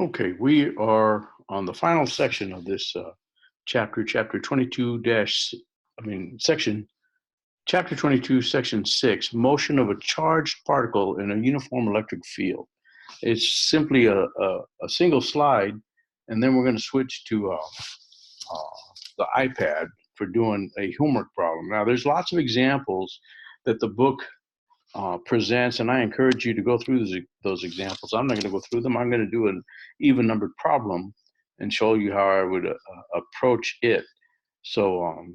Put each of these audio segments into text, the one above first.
Okay, we are on the final section of this chapter 22 dash, section, chapter 22, section 6, motion of a charged particle in a uniform electric field. It's simply a single slide, and then we're going to switch to the iPad for doing a homework problem. Now, there's lots of examples that the book presents, and I encourage you to go through those examples. I'm not going to go through them. I'm going to do an even numbered problem and show you how I would approach it. So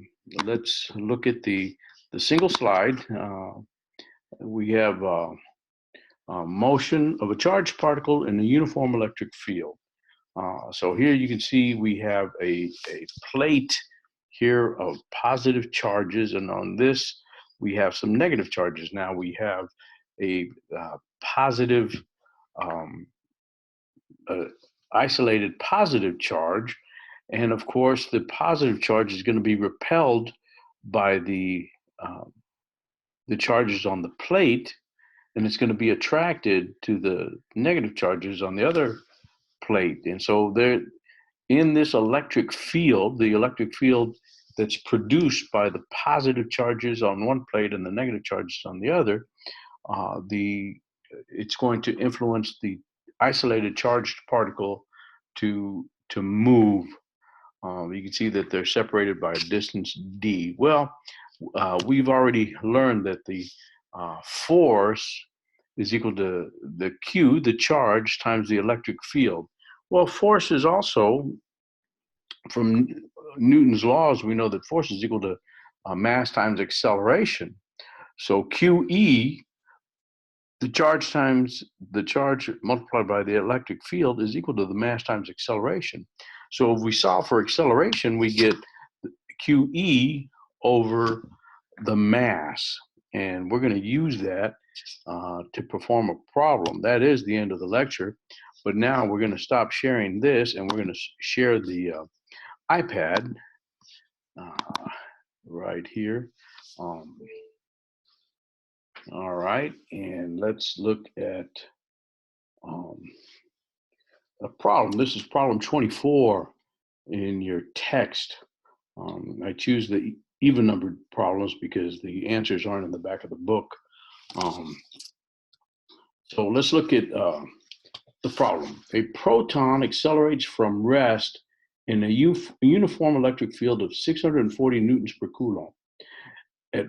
let's look at the single slide. We have motion of a charged particle in a uniform electric field. So here you can see we have a plate here of positive charges, and on this we have some negative charges. Now we have a positive, isolated positive charge, and of course the positive charge is going to be repelled by the charges on the plate, and it's going to be attracted to the negative charges on the other plate. And so there, in this electric field, the electric field that's produced by the positive charges on one plate and the negative charges on the other, it's going to influence the isolated charged particle to move. You can see that they're separated by a distance d. Well, we've already learned that the force is equal to the Q, the charge, times the electric field. Well, force is also, from Newton's laws, we know that force is equal to mass times acceleration. So QE, the charge times the charge multiplied by the electric field, is equal to the mass times acceleration. So if we solve for acceleration, we get QE over the mass. And we're going to use that to perform a problem. That is the end of the lecture. But now we're going to stop sharing this, and we're going to share the iPad right here. All right, and let's look at a problem. This is problem 24 in your text. I choose the even numbered problems because the answers aren't in the back of the book. So let's look at the problem. A proton accelerates from rest in a uniform electric field of 640 newtons per coulomb. At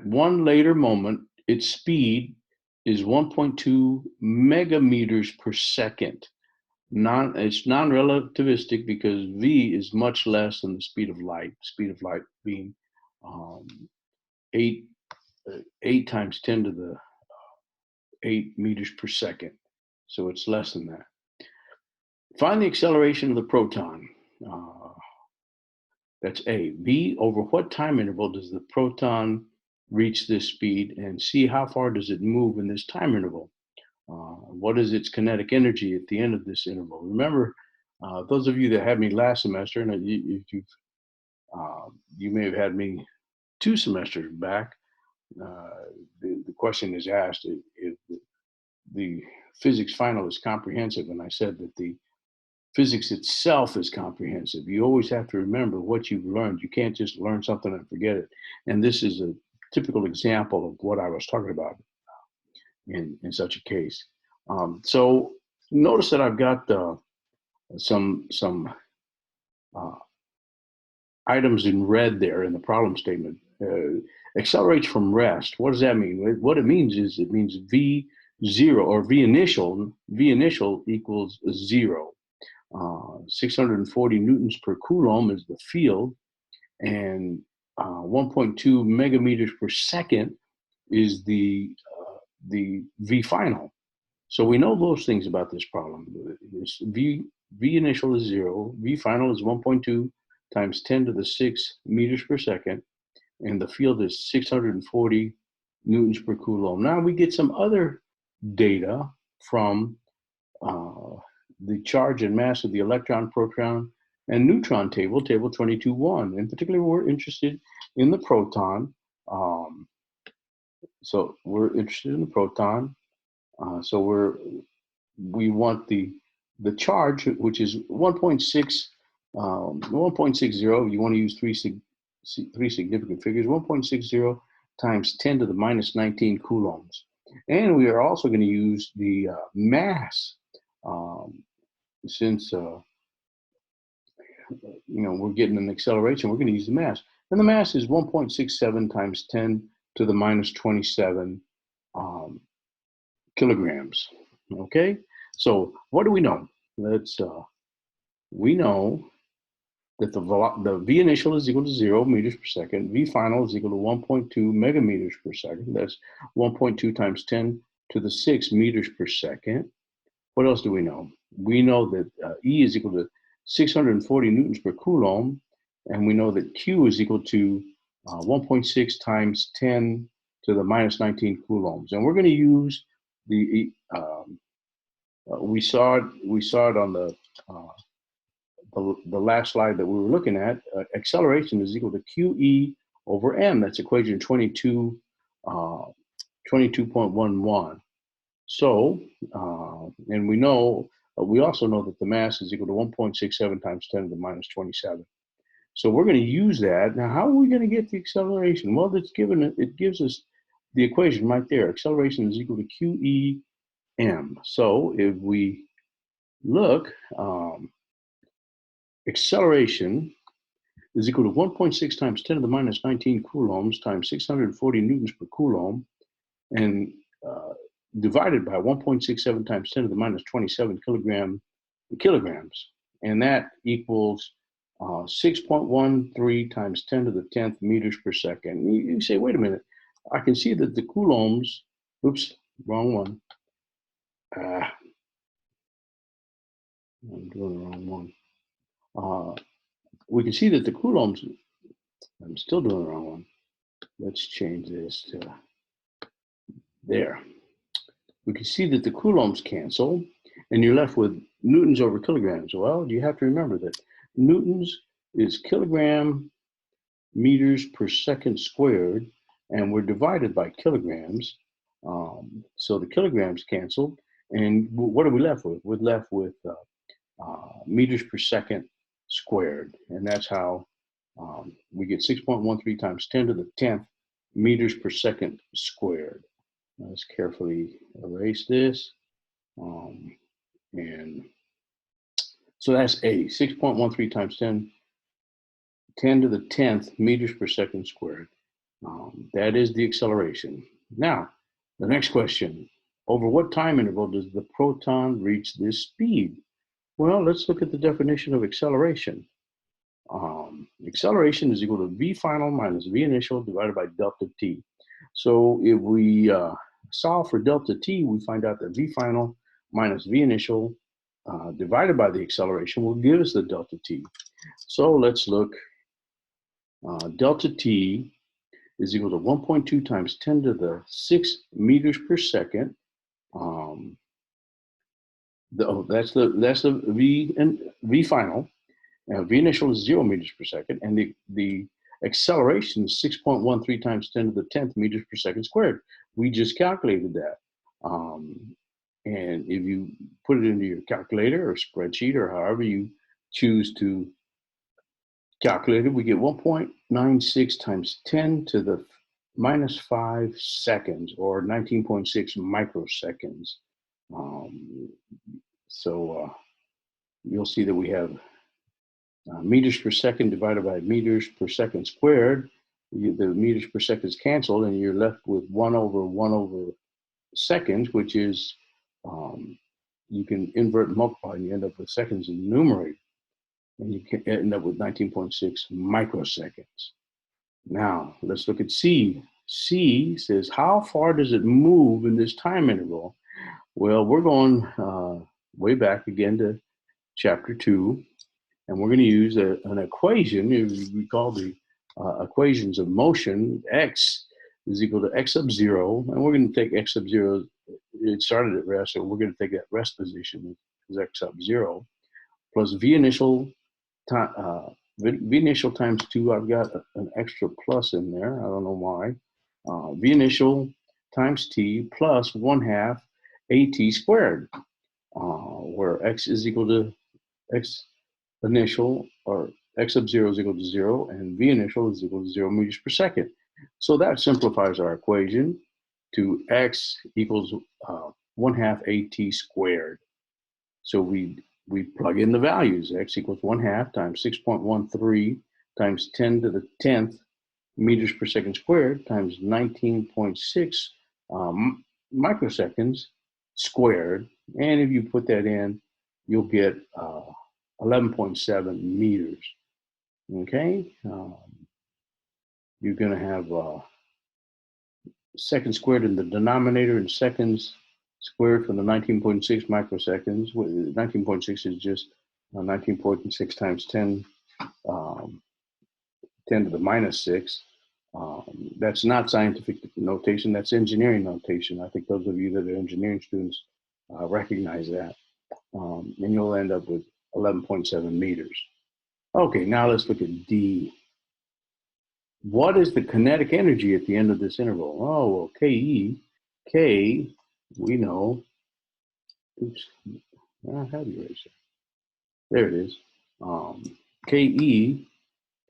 one later moment, its speed is 1.2 megameters per second. It's non-relativistic because v is much less than the speed of light. Speed of light being 8 times 10 to the 8 meters per second. So it's less than that. Find the acceleration of the proton. That's A. B, over what time interval does the proton reach this speed? And C, how far does it move in this time interval? What is its kinetic energy at the end of this interval? Remember, those of you that had me last semester, and you may have had me 2 semesters back, the question is asked if the physics final is comprehensive, and I said that the physics itself is comprehensive. You always have to remember what you've learned. You can't just learn something and forget it. And this is a typical example of what I was talking about in such a case. So notice that I've got some items in red there in the problem statement. Accelerates from rest. What does that mean? What it means is it means V0 or V initial equals 0. 640 newtons per coulomb is the field, and 1.2 megameters per second is the V final. So we know those things about this problem. V initial is 0, V final is 1.2 times 10 to the 6 meters per second, and the field is 640 newtons per coulomb. Now we get some other data from the charge and mass of the electron, proton, and neutron table 22.1. In particular, we're interested in the proton. So we're interested in the proton. So we want the the charge, which is 1.6, 1.60, you want to use three significant figures, 1.60 times 10 to the minus 19 coulombs. And we are also going to use the mass, since we're getting an acceleration, we're going to use the mass. And the mass is 1.67 times 10 to the minus 27 kilograms. Okay, so what do we know? We know that the V initial is equal to 0 meters per second, V final is equal to 1.2 megameters per second. That's 1.2 times 10 to the 6 meters per second. What else do we know? We know that E is equal to 640 newtons per coulomb, and we know that Q is equal to 1.6 times 10 to the minus 19 coulombs. And we're going to use the we saw it on the last slide that we were looking at. Acceleration is equal to QE over M. That's equation 22.11. So, and we also know that the mass is equal to 1.67 times 10 to the minus 27. So we're going to use that. Now, how are we going to get the acceleration? Well, it gives us the equation right there. Acceleration is equal to QEM. So if we look, acceleration is equal to 1.6 times 10 to the minus 19 coulombs times 640 newtons per coulomb, and divided by 1.67 times 10 to the minus 27 kilograms. And that equals 6.13 times 10 to the 10th meters per second. You say, wait a minute, I can see that the coulombs, oops, wrong one. I'm doing the wrong one. We can see that the coulombs, I'm still doing the wrong one. Let's change this to there. We can see that the coulombs cancel, and you're left with newtons over kilograms. Well, you have to remember that newtons is kilogram meters per second squared, and we're divided by kilograms. So the kilograms cancel, and what are we left with? We're left with meters per second squared, and that's how we get 6.13 times 10 to the 10th meters per second squared. Let's carefully erase this. And so that's A, 6.13 times 10 to the 10th meters per second squared. That is the acceleration. Now, the next question, over what time interval does the proton reach this speed? Well, let's look at the definition of acceleration. Acceleration is equal to V final minus V initial divided by delta T. So if we solve for delta T, we find out that V final minus V initial divided by the acceleration will give us the delta T. So let's look. Delta T is equal to 1.2 times 10 to the 6 meters per second. That's the V final. V initial is 0 meters per second, and the acceleration is 6.13 times 10 to the 10th meters per second squared. We just calculated that. And if you put it into your calculator or spreadsheet or however you choose to calculate it, we get 1.96 times 10 to the minus 5 seconds, or 19.6 microseconds. So you'll see that we have meters per second divided by meters per second squared. The meters per second is canceled, and you're left with 1 over seconds, which is, you can invert and multiply, and you end up with seconds in the numerator. And you can end up with 19.6 microseconds. Now, let's look at C. C says, how far does it move in this time interval? Well, we're going way back again to chapter 2, and we're going to use an equation. We call the equations of motion. X is equal to x sub 0, and we're going to take x sub 0. It started at rest, so we're going to take that rest position as x sub 0, plus V initial V initial times 2. I've got an extra plus in there. I don't know why. V initial times t plus 1/2 at squared. where x is equal to x initial, or x sub 0 is equal to 0, and v initial is equal to 0 meters per second. So that simplifies our equation to x equals 1/2 at squared. So we plug in the values. X equals 1/2 times 6.13 times 10 to the 10th meters per second squared times 19.6 microseconds squared. And if you put that in, you'll get 11.7 meters. Okay, you're going to have seconds squared in the denominator and seconds squared from the 19.6 microseconds. 19.6 is just 19.6 times 10, 10 to the minus 6. That's not scientific notation, that's engineering notation. I think those of you that are engineering students recognize that. And you'll end up with 11.7 meters. Okay, now let's look at D. What is the kinetic energy at the end of this interval? Oh, well, K, we know. Oops, I had the eraser. There it is. Ke,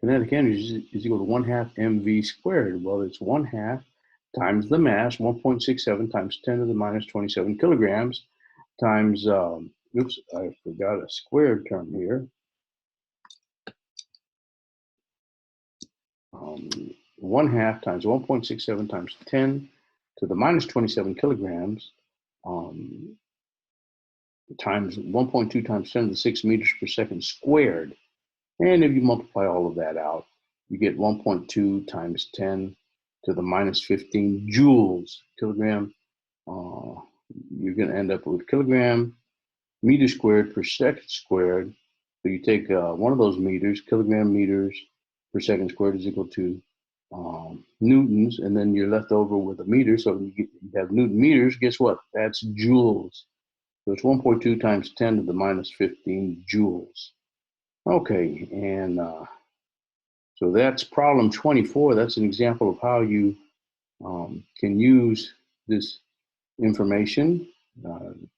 kinetic energy, is equal to 1/2 mv squared. Well, it's 1/2 times the mass, 1.67 times 10 to the minus 27 kilograms, times, oops, I forgot a squared term here. 1/2 times 1.67 times 10 to the minus 27 kilograms, times 1.2 times 10 to the 6 meters per second squared. And if you multiply all of that out, you get 1.2 times 10 to the minus 15 joules kilogram. You're going to end up with kilogram meter squared per second squared. So you take one of those meters, kilogram meters per second squared is equal to newtons, and then you're left over with a meter. So you have newton meters. Guess what? That's joules. So it's 1.2 times 10 to the minus 15 joules. Okay, and so that's problem 24. That's an example of how you can use this information,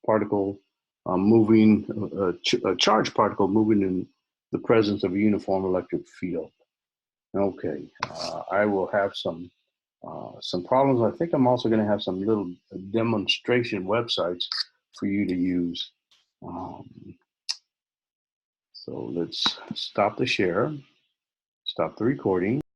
particle moving, a charged particle moving in the presence of a uniform electric field. Okay, I will have some problems. I think I'm also going to have some little demonstration websites for you to use. So let's stop the share, stop the recording.